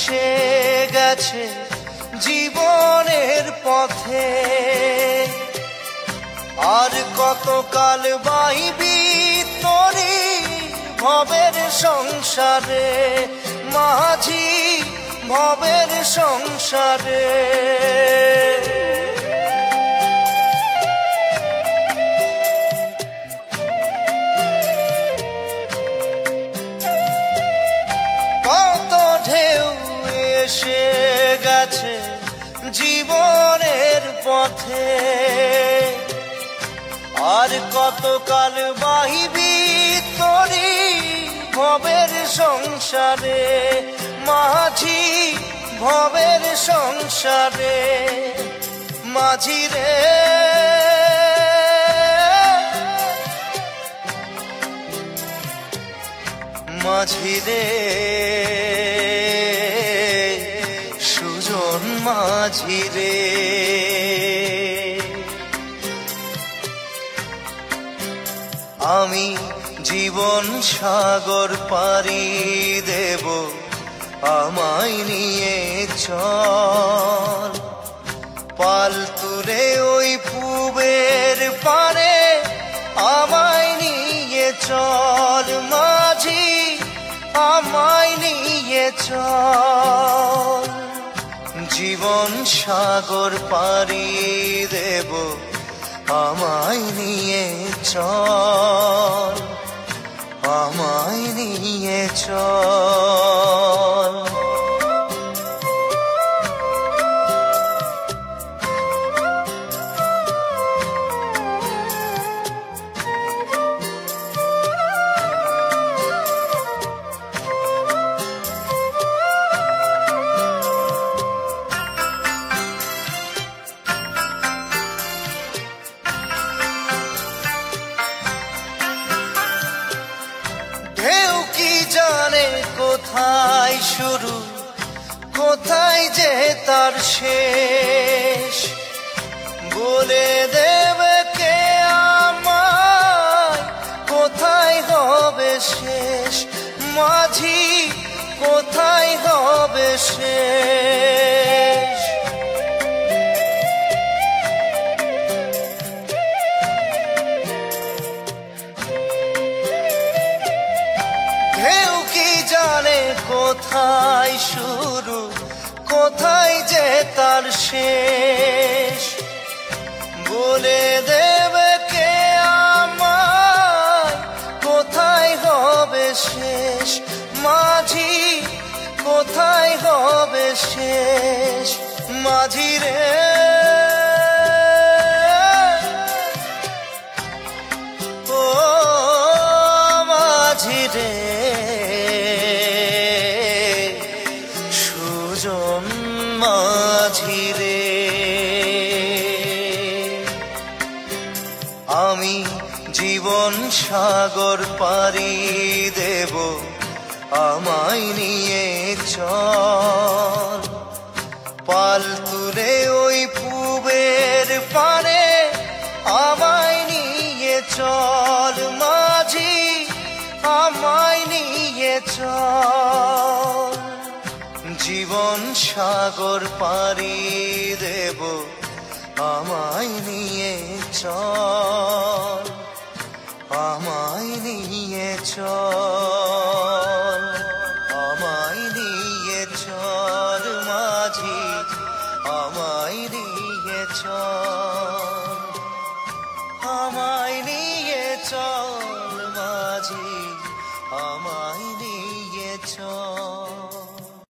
এসে গেছে জীবনের পথে, আর কতকাল বাইবি তোরি ভবের সংসারে, মাঝি ভবের সংসারে। কত ঢেউ এসে গেছে জীবনের পথে, আর কতকাল বাহিবি তোরি ভবের সংসারে, মাঝি ভবের সংসারে। মাঝি রে মাঝি রে সুজন মাঝি রে, আমি জীবন সাগর পাড়ি দেব, আমায় নিয়ে চল। পাল তুলে ওই পুবের পারে আমায় নিয়ে চল, মাঝি আমায় নিয়ে চল। জীবন সাগর পাড়ি দেব, আমায় নিয়ে চল, আমায় নিয়ে চল। জানে কোথায় শুরু, কোথায় যে তার শেষ, বলে দেবে কে আমায় কোথায় হবে শেষ, মাঝি কোথায় হবে শেষ। জানে কোথায় শুরু, কোথায় যে তার শেষ, বলে দেবে কে আমায় কোথায় হবে শেষ, মাঝি কোথায় হবে শেষ। মাঝি রে ও মাঝি রে সুজন মাঝি রে, আমি জীবন সাগর পাড়ি দেব, আমায় নিয়ে চল। পাল তুলে ওই পুবের পারে আমায় নিয়ে চল, মাঝি আমায় নিয়ে চল। জীবন সাগর পাড়ি দেব, আমায় নিয়ে চল, আমায় নিয়ে চল, আমায় নিয়ে চল মাঝি, আমায় নিয়ে চল, আমায় নিয়ে চল মাঝি, আমায় নিয়ে চল।